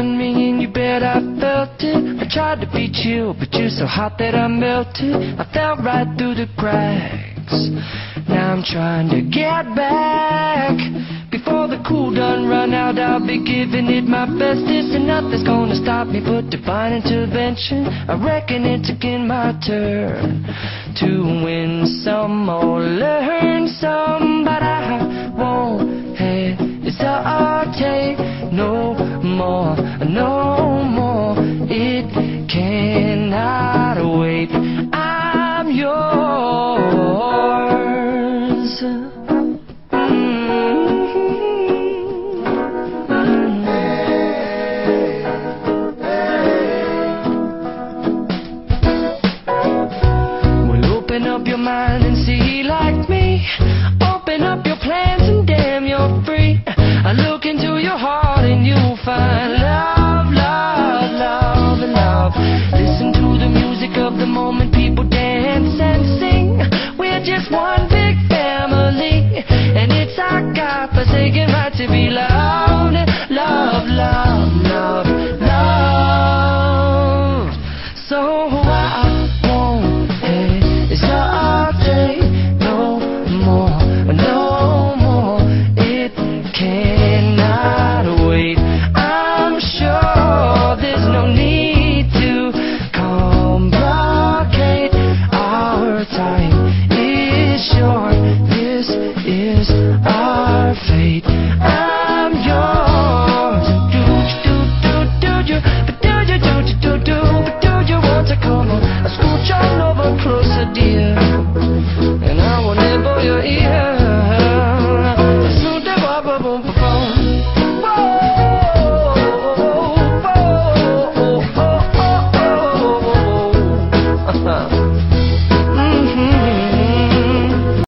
done ringing, you bet I felt it. I tried to be chill, but you're so hot that I melted. I fell right through the cracks. Now I'm trying to get back. Before the cool done run out, I'll be giving it my bestest, and nothing's gonna stop me but divine intervention. I reckon it's again my turn to win some or learn some, but I won't hesitate no more, no more. It cannot wait. I'm yours. Open up your mind and see like me. Open up your plans and damn, you're free. I look into your heart and you'll find love, love, love, and love. Listen to the music of the moment, people dance and sing. We're just one big family, and it's our God-forsaken right to be loved. Love, love, love, love. So I won't hesitate no more, no more. It cannot wait. I'm sure there's no need to complicate. Our time is short. This is our fate. I'm yours. Do you, but do you want to come on? Scooch on over closer, dear.